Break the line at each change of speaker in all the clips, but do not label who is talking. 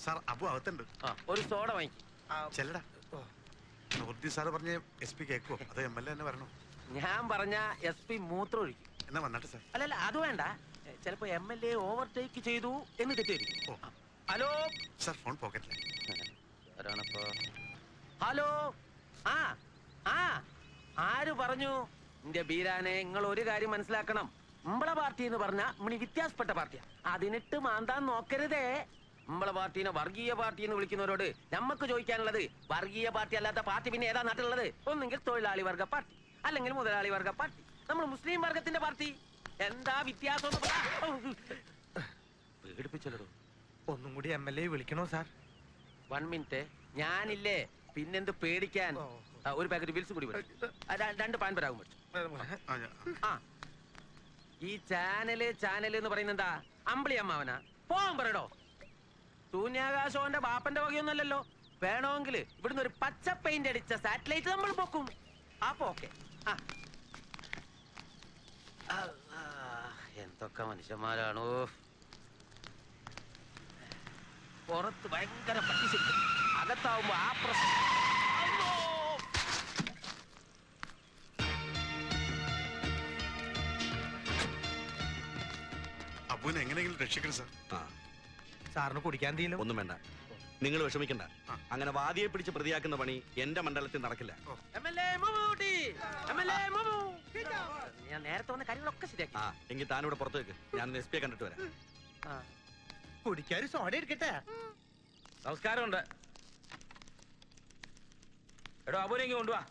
Sir Abu അകത്തുണ്ട്.
ഒരു soda വാങ്ങിക്കും.
ചെല്ലടാ. സാറ് പറഞ്ഞ SP കേക്കോ അത് MLA തന്നെ വരണോ?
ഞാൻ പറഞ്ഞ SP മൂത്രം ഒഴിക്കും.
എന്നാ വന്നാട്ടെ സാർ.
അല്ലല്ല അത് വേണ്ട. ചിലപ്പോ MLA ഓവർടേക്ക് ചെയ്തു എന്ന് തെറ്റിദ്ധരിക്കും. ഹലോ
സാർ, ഫോൺ പോക്കറ്റിലെ.
ഹലോ. ആര് പറഞ്ഞു? എന്റെ ബീരാനെ, നിങ്ങൾ ഒരു കാര്യം മനസ്സിലാക്കണം. നമ്മളെ പാർട്ടി എന്ന് പറഞ്ഞാ നമ്മളീ വ്യത്യാസപ്പെട്ട പാർട്ടിയാ. അതിനിട്ട് മാന്താൻ നോക്കരുതേ. നമ്മളെ പാർട്ടീനെ വർഗീയ പാർട്ടി എന്ന് വിളിക്കുന്നവരോട് നമുക്ക് ചോദിക്കാനുള്ളത്, വർഗീയ പാർട്ടി അല്ലാത്ത പാർട്ടി പിന്നെ ഏതാ നാട്ടിലുള്ളത്? ഒന്നെങ്കിൽ തൊഴിലാളി വർഗ പാർട്ടി, അല്ലെങ്കിൽ മുതലാളി വർഗ പാർട്ടി, നമ്മൾ മുസ്ലിം വർഗത്തിന്റെ പാർട്ടി. എന്താ വ്യത്യാസം? പേടിപ്പിച്ചല്ലോ.
ഒന്നും കൂടി MLA വിളിക്കണോ സാർ?
1 മിനിറ്റ്. ഞാനില്ലേ, പിന്നെന്ത് പേടിക്കാൻ? ഒരു പാക്കറ്റ് ബിൽസ് കൂടി 2 പാൻ പരാകും. ഈ ചാനല് എന്ന് പറയുന്നത് എന്താ? അമ്പിളി അമ്മാവനാ? പോവാൻ പറയടോ. ശൂന്യാകാശോന്റെ ബാപ്പന്റെ വകയൊന്നുമല്ലല്ലോ. വേണമെങ്കിൽ ഇവിടുന്ന് ഒരു പച്ച പെയിന്റ് അടിച്ച സാറ്റലൈറ്റ് നമ്മൾ പൊക്കും. അപ്പൊ ഓക്കെ. എന്തൊക്കെ മനുഷ്യന്മാരാണോ. പുറത്ത് ഭയങ്കര പട്ടിശിട്ട്, അകത്താവുമ്പോ ആ പ്രശ്നം.
അബുവിനെ എങ്ങനെയെങ്കിലും രക്ഷിക്കണം സാർ.
സാറിന് കുടിക്കാൻ തീരും.
ഒന്നും വേണ്ട, നിങ്ങൾ വിഷമിക്കണ്ട. അങ്ങനെ വാദിയെ പിടിച്ച് പ്രതിയാക്കുന്ന പണി എന്റെ മണ്ഡലത്തിൽ നടക്കില്ല.
ഞാൻ നേരത്തെ വന്ന കാര്യങ്ങളൊക്കെ ശരിയാക്കി.
എങ്കിൽ താനിവിടെ പുറത്ത് വെക്ക്, ഞാൻ SP കണ്ടിട്ട് വരാം.
കുടിക്കാൻ സോഡ എടുക്കട്ടെ?
നമസ്കാരമുണ്ട്. എടോ അബൂനെങ്കിൽ കൊണ്ടുവാ.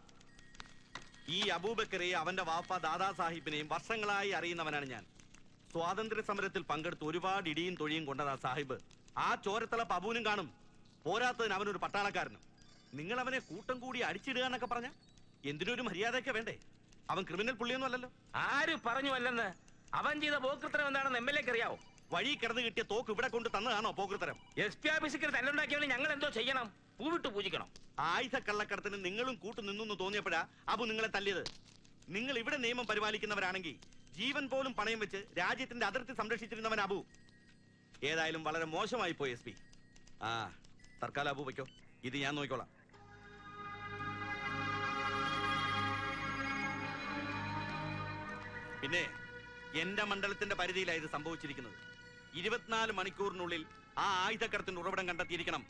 ഈ അബൂബക്കറെയും അവന്റെ വാപ്പ ദാദാ സാഹിബിനെയും വർഷങ്ങളായി അറിയുന്നവനാണ് ഞാൻ. സ്വാതന്ത്ര്യ സമരത്തിൽ പങ്കെടുത്ത് ഒരുപാട് ഇടിയും തൊഴിയും കൊണ്ടതാ സാഹിബ്. ആ ചോരത്തിളപ്പ് അബൂനും കാണും. പോരാത്തതിന് അവനൊരു പട്ടാളക്കാരനും. നിങ്ങൾ അവനെ കൂട്ടം കൂടി അടിച്ചിടുക എന്നൊക്കെ പറഞ്ഞ എന്തിനൊരു മര്യാദയൊക്കെ വേണ്ടേ? അവൻ ക്രിമിനൽ പുള്ളിയൊന്നും അല്ലല്ലോ.
ആര് പറഞ്ഞു അല്ലെന്ന്? അവൻ ചെയ്ത പോക്കൃത്തരം എന്താണെന്ന് MLA അറിയാവോ?
വഴി കിടന്ന് കിട്ടിയ തോക്ക് ഇവിടെ കൊണ്ട് തന്നതാണോ പോക്കൃത്തരം?
SP ഓഫീസിൽ തല്ലുണ്ടാക്കിയവനെ ഞങ്ങൾ എന്തോ ചെയ്യണം? പൂവിട്ട് പൂജിക്കണം?
ആയുധ കള്ളക്കടത്തിന് നിങ്ങളും കൂട്ടു നിന്നു തോന്നിയപ്പോഴാ അബു നിങ്ങളെ തല്ലിയത്. നിങ്ങൾ ഇവിടെ നിയമം പരിപാലിക്കുന്നവരാണെങ്കിൽ ജീവൻ പോലും പണയം വെച്ച് രാജ്യത്തിന്റെ അതിർത്തി സംരക്ഷിച്ചിരുന്നവൻ അബു. ഏതായാലും വളരെ മോശമായി പോയി SP. തൽക്കാലം അബു വയ്ക്കോ, ഇത് ഞാൻ നോക്കിക്കോളാം. പിന്നെ എന്റെ മണ്ഡലത്തിന്റെ പരിധിയിലാണ് ഇത് സംഭവിച്ചിരിക്കുന്നത്. 24 മണിക്കൂറിനുള്ളിൽ ആ ആയുധക്കടത്തിന്റെ ഉറവിടം കണ്ടെത്തിയിരിക്കണം.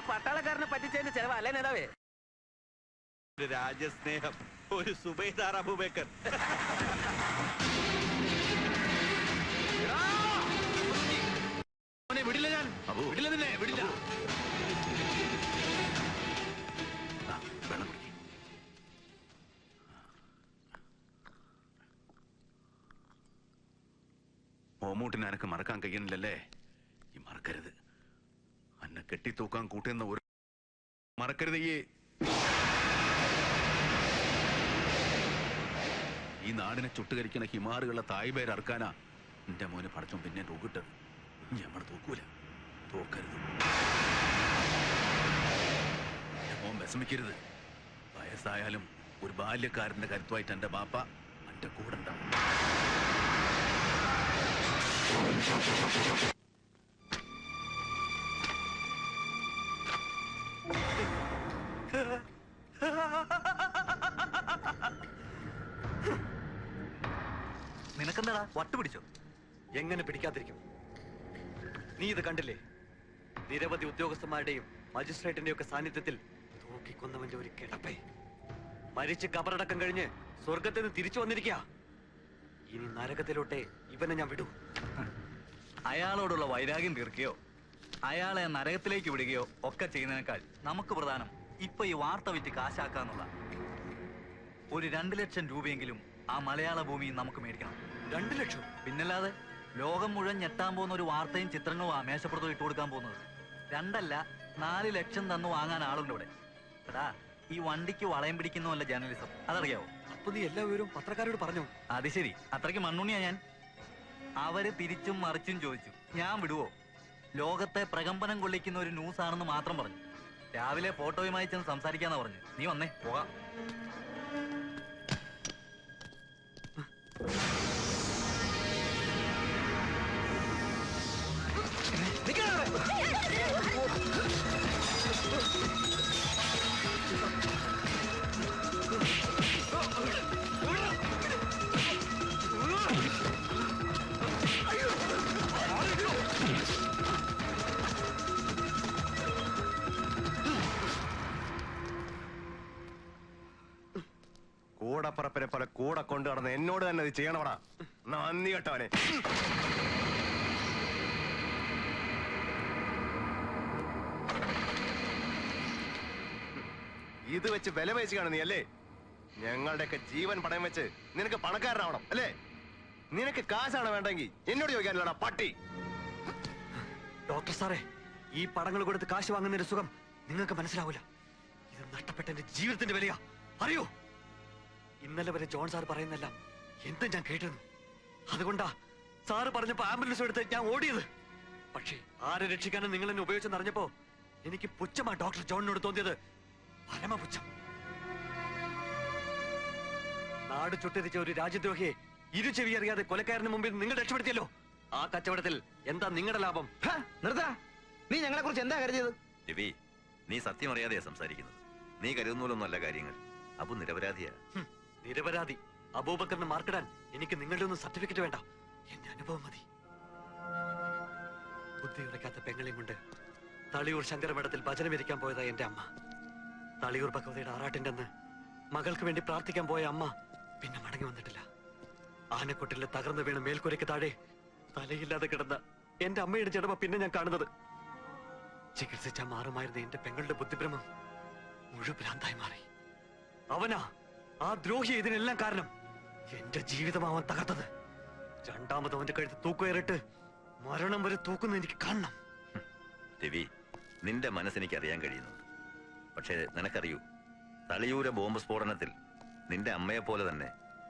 പട്ടാളക്കാരനെ പറ്റിച്ചതിന്റെ ചെലവ് അല്ലേ നേതാവേ?
രാജ്യസ്നേഹം, ഒരു സുബൈദാർ അബൂബക്കർ.
വിടില്ല, ഞാൻ വിടില്ല, നിന്നെ വിടില്ല. ഓമൂട്ടിനെ എനക്ക് മറക്കാൻ കഴിയുന്നില്ലല്ലേ? ഈ മറക്കരുത്. അന്നെ കെട്ടിത്തൂക്കാൻ കൂട്ടുന്ന ഒരു മറക്കരുത്. ഈ നാടിനെ ചുട്ടുകരിക്കുന്ന ഹിമാറുകളുടെ തായ്പേര് അറക്കാനാ എന്റെ മോന് പടച്ചോൻ പിന്നെ തൂക്കിട്ടത്. ഞമ്മൾ തൂക്കൂല, തോക്കരുത്. മോൻ വിഷമിക്കരുത്. വയസ്സായാലും ഒരു ബാല്യക്കാരന്റെ കരുത്തുമായിട്ട് എന്റെ ബാപ്പ എന്റെ കൂടെ ഉണ്ടാവും.
നിനക്കെന്താടാ വട്ടുപിടിച്ചോ? എങ്ങനെ പിടിക്കാതിരിക്കും? നീ ഇത് കണ്ടില്ലേ? നിരവധി ഉദ്യോഗസ്ഥന്മാരുടെയും മജിസ്ട്രേറ്റിന്റെയും ഒക്കെ സാന്നിധ്യത്തിൽ തൂക്കിക്കൊന്നവന്റെ ഒരു കിടപ്പേ. മരിച്ച് കബറടക്കം കഴിഞ്ഞ് സ്വർഗത്തിൽ നിന്ന് തിരിച്ചു വന്നിരിക്കുക. ഇനി നരകത്തിലോട്ടെ ഇവനെ ഞാൻ വിടൂ.
അയാളോടുള്ള വൈരാഗ്യം തീർക്കുകയോ അയാളെ നരകത്തിലേക്ക് വിടുകയോ ഒക്കെ ചെയ്യുന്നതിനേക്കാൾ നമുക്ക് പ്രധാനം ഇപ്പൊ ഈ വാർത്ത വിറ്റ് കാശാക്കാന്നുള്ള. ഒരു 2 ലക്ഷം രൂപയെങ്കിലും ആ മലയാള ഭൂമിയിൽ നമുക്ക് മേടിക്കണം.
2 ലക്ഷം?
പിന്നല്ലാതെ ലോകം മുഴുവൻ ഞെട്ടാൻ പോകുന്ന ഒരു വാർത്തയും ചിത്രങ്ങളും ആ മേശപ്പുറത്ത് ഇട്ട് കൊടുക്കാൻ പോകുന്നത്. 2 അല്ല 4 ലക്ഷം തന്നു വാങ്ങാൻ ആളുണ്ട് ഇവിടെ. എടാ, ഈ വണ്ടിക്ക് വളയം പിടിക്കുന്നതല്ല ജേർണലിസം, അതറിയാവോ?
അപ്പൊ നീ എല്ലാ വിവരവും പത്രക്കാരോട് പറഞ്ഞു?
അത് ശരി, അത്രയ്ക്ക് മണ്ണുണ്ണിയാ ഞാൻ. അവര് തിരിച്ചും മറിച്ചും ചോദിച്ചു. ഞാൻ വിടുവോ? ലോകത്തെ പ്രകമ്പനം കൊള്ളിക്കുന്ന ഒരു ന്യൂസ് ആണെന്ന് മാത്രം പറഞ്ഞു. രാവിലെ ഫോട്ടോയുമായി ചെന്ന് സംസാരിക്കാന്നാ പറഞ്ഞു. നീ വന്നേ, പോകാം.
കൂടപ്പറപ്പിനെ പോലെ കൂടെ കൊണ്ടു നടന്ന് എന്നോട് തന്നെ അത് ചെയ്യണവടാ. നന്ദി കേട്ടവനെ. ഇത് വെച്ച് വില പേശി കാണും നീ അല്ലേ? ഞങ്ങളുടെയൊക്കെ ജീവൻ പണയം വെച്ച് നിനക്ക് പണക്കാരനാവണം അല്ലേ? നിനക്ക് കാശാണ് വേണ്ടെങ്കിൽ എന്നോട് ചോദിക്കാനില്ലടാ പട്ടി.
ഡോക്ടർ സാറേ, ഈ പടങ്ങൾ കൊടുത്ത് കാശ് വാങ്ങുന്നതിന്റെ സുഖം നിങ്ങൾക്ക് മനസ്സിലാവില്ല. ഇത് നഷ്ടപ്പെട്ട എന്റെ ജീവിതത്തിന്റെ വിലയാ, അറിയോ? ഇന്നലെ വരെ ജോൺ സാർ പറയുന്നെല്ലാം എന്തും ഞാൻ കേട്ടിരുന്നു. അതുകൊണ്ടാ സാറ് പറഞ്ഞപ്പോ ആംബുലൻസ് എടുത്ത് ഞാൻ ഓടിയത്. പക്ഷേ ആരെ രക്ഷിക്കാനും നിങ്ങൾ എന്നെ ഉപയോഗിച്ചെന്നറിഞ്ഞപ്പോ എനിക്ക് പുച്ഛമാ ഡോക്ടർ ജോണിനോട് തോന്നിയത്. പരമപുച്ഛം. നാട് ചുട്ടരിച്ച ഒരു രാജ്യദ്രോഹിയെ ഇരുചെവി അറിയാതെ കൊലക്കാരന് മുമ്പിൽ നിങ്ങൾ രക്ഷപ്പെടുത്തിയല്ലോ. ആ കച്ചവടത്തിൽ എന്താ നിങ്ങളുടെ ലാഭം?
നിർത്താ. നീ ഞങ്ങളെ കുറിച്ച് എന്താ കരുതിയത്?
രവി, നീ സത്യം അറിയാതെയാ സംസാരിക്കുന്നത്. നീ കരുതുന്നൂലൊന്നല്ല കാര്യങ്ങൾ. അബു നിരപരാധിയാ.
നിരപരാധി അബൂബക്കറിന് മാർക്കിടാൻ എനിക്ക് നിങ്ങളുടെ ഒന്നും സർട്ടിഫിക്കറ്റ് വേണ്ട. എന്റെ അനുഭവം മതി. ബുദ്ധി ഉറക്കാത്ത പെങ്ങളെയും കൊണ്ട് തളിയൂർ ശങ്കരമഠത്തിൽ ഭജനമിരിക്കാൻ പോയതാ എന്റെ അമ്മ. തളിയൂർ ഭഗവതിയുടെ ആറാട്ടിന്റെ അന്ന് മകൾക്ക് വേണ്ടി പ്രാർത്ഥിക്കാൻ പോയ അമ്മ പിന്നെ മടങ്ങി വന്നിട്ടില്ല. ആനക്കൊട്ടിലെ തകർന്നു വീണ മേൽക്കുരയ്ക്ക് താഴെ തലയില്ലാതെ കിടന്ന എന്റെ അമ്മയുടെ ജഡമ പിന്നെ ഞാൻ കാണുന്നത്. ചികിത്സിച്ചാൽ മാറുമായിരുന്ന എന്റെ പെങ്ങളുടെ ബുദ്ധിഭ്രമം മുഴുവനാന്തായി മാറി. അവനാ ആ ദ്രോഹി ഇതിനെല്ലാം കാരണം. എന്റെ ജീവിതം അവൻ തകർത്തത്. രണ്ടാമത് അവന്റെ കഴുത്ത് തൂക്കുകയറിട്ട് മരണം വരെ തൂക്കുന്ന എനിക്ക് കാണണം.
രവി, നിന്റെ മനസ്സെനിക്ക് അറിയാൻ കഴിയുന്നുണ്ട്. പക്ഷേ നിനക്കറിയൂ, തളിയൂര ബോംബ് സ്ഫോടനത്തിൽ നിന്റെ അമ്മയെ പോലെ തന്നെ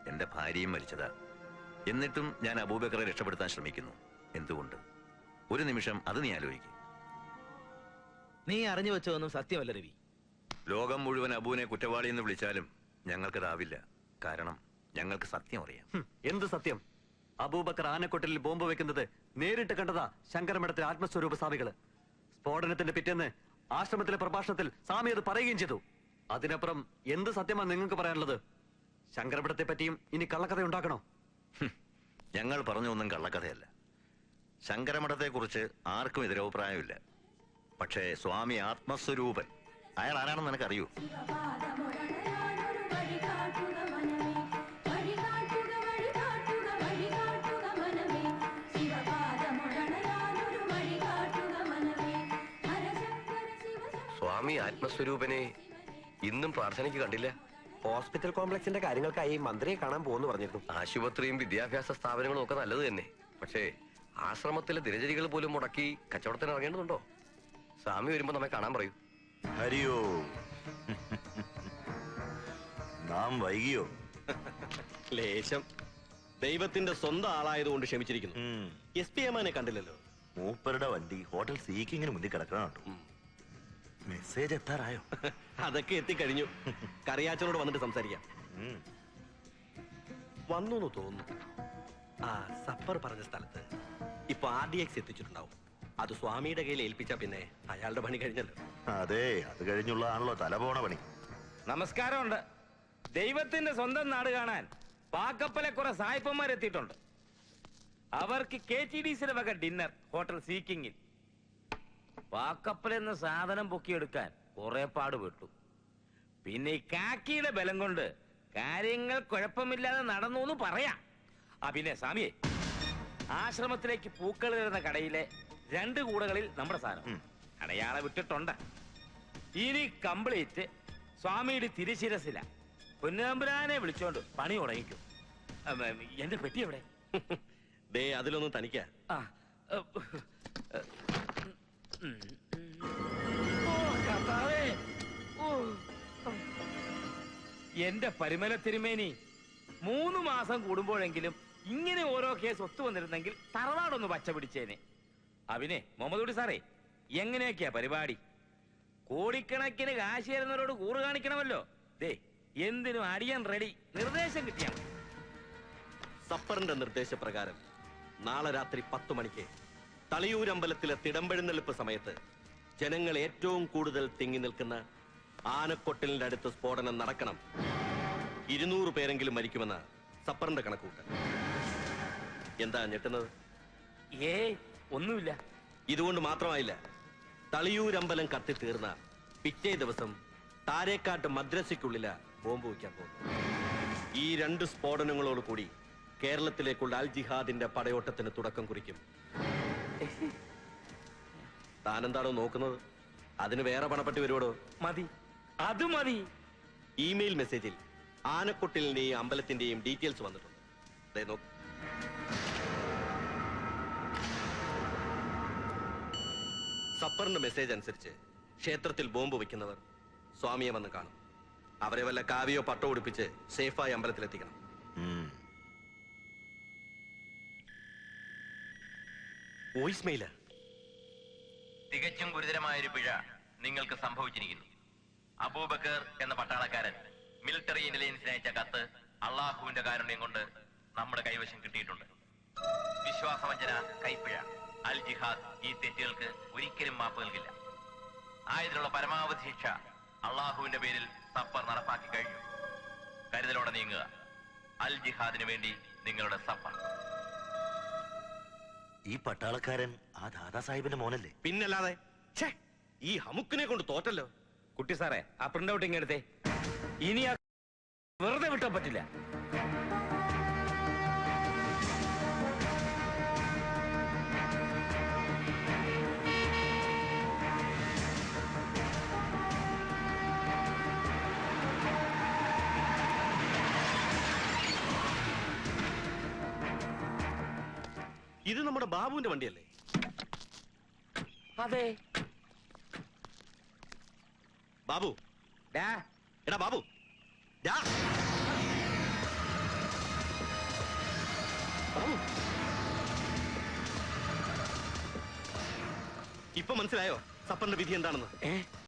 എന്റെ ഭാര്യയും മരിച്ചതാ. എന്നിട്ടും ഞാൻ അബൂബക്കറെ രക്ഷപ്പെടുത്താൻ ശ്രമിക്കുന്നു. എന്തുകൊണ്ട്? ഒരു നിമിഷം അത് നീ ആലോചിക്കും.
നീ അറിഞ്ഞു വെച്ചതൊന്നും സത്യമല്ല രവി.
ലോകം മുഴുവൻ അബൂനെ കുറ്റവാളി എന്ന് വിളിച്ചാലും ഞങ്ങൾക്കതാവില്ല. കാരണം ഞങ്ങൾക്ക് സത്യം അറിയാം.
എന്ത് സത്യം? അബൂബക്കർ ആനക്കൊട്ടിൽ ബോംബ് വെക്കുന്നത് നേരിട്ട് കണ്ടതാ ശങ്കരമഠത്തിലെ ആത്മസ്വരൂപ സ്വാമികള്. സ്ഫോടനത്തിന്റെ പിറ്റേന്ന് ആശ്രമത്തിലെ പ്രഭാഷണത്തിൽ സ്വാമി അത് പറയുകയും ചെയ്തു. അതിനപ്പുറം എന്ത് സത്യമാണ് നിങ്ങൾക്ക് പറയാനുള്ളത്? ശങ്കരമഠത്തെ പറ്റിയും ഇനി കള്ളക്കഥ ഉണ്ടാക്കണോ?
ഞങ്ങൾ പറഞ്ഞൊന്നും കള്ളക്കഥയല്ല. ശങ്കരമഠത്തെക്കുറിച്ച് ആർക്കും എതിരഭിപ്രായമില്ല. പക്ഷേ സ്വാമി ആത്മസ്വരൂപൻ അയാൾ ആരാണെന്ന് നിനക്കറിയൂ?
സ്വാമി ആത്മസ്വരൂപനെ ഇന്നും പ്രാർത്ഥനയ്ക്ക് കണ്ടില്ല.
ഹോസ്പിറ്റൽ കോംപ്ലക്സിന്റെ കാര്യങ്ങൾക്കായി മന്ത്രിയെ കാണാൻ പോകുന്നു പറഞ്ഞിരുന്നു.
ആശുപത്രിയും വിദ്യാഭ്യാസ സ്ഥാപനങ്ങളും ഒക്കെ നല്ലത് തന്നെ. പക്ഷേ ആശ്രമത്തിലെ ദിനചര്യകൾ പോലും മുടക്കി കച്ചവടത്തിന് ഇറങ്ങേണ്ടതുണ്ടോ? സ്വാമി വരുമ്പോ നമ്മെ കാണാൻ പറയൂ.
ഹരിയോ, നാം വൈകിയോ?
ലേശം. ദൈവത്തിന്റെ സ്വന്തം ആളായതുകൊണ്ട് ക്ഷമിച്ചിരിക്കുന്നു. SP എമാനെ കണ്ടില്ലല്ലോ.
മൂപ്പരുടെ വണ്ടി ഹോട്ടൽ സീക്കിങ്ങിന് മുന്നിൽ കിടക്കണം. മെസ്സേജ് എത്താറായോ?
അതൊക്കെ എത്തിക്കഴിഞ്ഞു. കറിയാച്ചനോട് വന്നിട്ട് സംസാരിക്കാം. വന്നു തോന്നുന്നു. ആ സപ്പർ പറഞ്ഞ സ്ഥലത്ത് ഇപ്പൊ RDX എത്തിച്ചിട്ടുണ്ടാവും. അത് സ്വാമിയുടെ കയ്യിൽ ഏൽപ്പിച്ച പിന്നെ അയാളുടെ പണി കഴിഞ്ഞല്ലോ.
അതെ, അത് കഴിഞ്ഞുള്ളതാണല്ലോ തല പോണ പണി.
നമസ്കാരമുണ്ട്. ദൈവത്തിന്റെ സ്വന്തം നാട് കാണാൻ പാക്കപ്പലെ കുറെ സായിപ്പന്മാരെത്തിയിട്ടുണ്ട്. അവർക്ക് KTDCയുടെ വക ഡിന്നർ ഹോട്ടൽ സീക്കിങ്ങിൽ. പാക്കപ്പലെന്ന സാധനം പൊക്കിയെടുക്കാൻ കുറെ പാടുപെട്ടു. പിന്നെ ഈ കാക്കിയുടെ ബലം കൊണ്ട് കാര്യങ്ങൾ കുഴപ്പമില്ലാതെ നടന്നു എന്ന് പറയാം. പിന്നെ സ്വാമിയെ, ആശ്രമത്തിലേക്ക് പൂക്കൾ തരുന്ന കടയിലെ 2 കൂടകളിൽ നമ്മുടെ സാധനം അടയാളെ വിട്ടിട്ടുണ്ട്. ഇനി കംപ്ലീറ്റ് സ്വാമിയുടെ തിരുശിരസില. പൊന്നമ്പുരാനെ വിളിച്ചോണ്ട് പണി തുടങ്ങിക്കും. എന്റെ പെട്ടി എവിടെ?
ദേ അതിലൊന്നും തനിക്കാ.
എന്റെ പരിമല തിരുമേനി 3 മാസം കൂടുമ്പോഴെങ്കിലും ഇങ്ങനെ ഓരോ കേസ് ഒത്തു വന്നിരുന്നെങ്കിൽ തറവാടൊന്ന് പച്ച പിടിച്ചേനെ. അവിനെ മുഹമ്മദ് സാറേ, എങ്ങനെയൊക്കെയാ പരിപാടി? കോടിക്കണക്കിന് കാശ് തരുന്നവരോട് കൂറ് കാണിക്കണമല്ലോ. ദേ എന്തിനും അടിയൻ റെഡി, നിർദ്ദേശം കിട്ടിയാ മതി.
സപ്പറിന്റെ നിർദ്ദേശപ്രകാരം നാളെ രാത്രി 10 മണിക്ക് തളിയൂരമ്പലത്തിലെ തിടമ്പെഴുന്നള്ളിപ്പ് സമയത്ത് ജനങ്ങൾ ഏറ്റവും കൂടുതൽ തിങ്ങി നിൽക്കുന്ന ആനക്കൊട്ടലിന്റെ അടുത്ത് സ്ഫോടനം നടക്കണം. 200 പേരെങ്കിലും മരിക്കുമെന്ന സപ്പറിന്റെ കണക്കൂട്ട്. എന്താ ഞെട്ടുന്നത്?
ഒന്നുമില്ല.
ഇതുകൊണ്ട് മാത്രമായില്ല. തളിയൂരമ്പലം കത്തിത്തീർന്ന പിറ്റേ ദിവസം താരേക്കാട്ട് മദ്രസയ്ക്കുള്ളില ബോംബ് വയ്ക്കാൻ പോകുന്നു. ഈ 2 സ്ഫോടനങ്ങളോട് കൂടി കേരളത്തിലേക്കുള്ള അൽ ജിഹാദിന്റെ പടയോട്ടത്തിന് തുടക്കം കുറിക്കും. താനെന്താണോ നോക്കുന്നത്? അതിന് വേറെ പണപ്പെട്ടി വരുവോടോ?
മതി, അത് മതി.
ഇമെയിൽ മെസ്സേജിൽ ആനക്കൊട്ടിലിന്റെയും അമ്പലത്തിന്റെയും ഡീറ്റെയിൽസ് വന്നിട്ടുണ്ട്. ദേ നോക്ക്. സപ്പറിന്റെ മെസ്സേജ് അനുസരിച്ച് ക്ഷേത്രത്തിൽ ബോംബ് വയ്ക്കുന്നവർ സ്വാമിയെ വന്ന് കാണും. അവരെ വല്ല കാവിയോ പട്ടോ ഉടുപ്പിച്ച് സേഫായി അമ്പലത്തിലെത്തിക്കണം. Voice mail.
തികച്ചും ഗുരുതരമായൊരു പിഴ നിങ്ങൾക്ക് സംഭവിച്ചിരിക്കുന്നു. അബൂബക്കർ എന്ന പട്ടാളക്കാരൻ മിലിറ്ററി ഇന്റലിജൻസിന് അയച്ച കത്ത് അള്ളാഹുവിന്റെ കാരുണ്യം കൊണ്ട് നമ്മുടെ കൈവശം കിട്ടിയിട്ടുണ്ട്. വിശ്വാസവഞ്ചന, കൈപ്പിഴ, അൽ ജിഹാദ് ഈ തെറ്റുകൾക്ക് ഒരിക്കലും മാപ്പ് നൽകില്ല. ആയതിനുള്ള പരമാവധി ശിക്ഷ അള്ളാഹുവിന്റെ പേരിൽ സഫർ നടപ്പാക്കി കഴിഞ്ഞു. കരുതലോടെ നീങ്ങുക. അൽ ജിഹാദിന് വേണ്ടി നിങ്ങളുടെ സഫർ.
ഈ പട്ടാളക്കാരൻ ആ ദാദാ സാഹിബിന്റെ മോനല്ലേ?
പിന്നല്ലാതെ. ഈ ഹമുക്കിനെ കൊണ്ട് തോറ്റല്ലോ.
കുട്ടി സാറേ, ആ പ്രിന്റ് ഔട്ട് ഇങ്ങെടുത്തേ. ഇനി വെറുതെ വിട്ടാൻ പറ്റില്ല.
ഇത് നമ്മുടെ ബാബുവിന്റെ വണ്ടിയല്ലേ?
അതെ.
ബാബു, എടാ ബാബു, ഇപ്പൊ മനസ്സിലായോ സപ്പറിന്റെ വിധി എന്താണെന്ന്?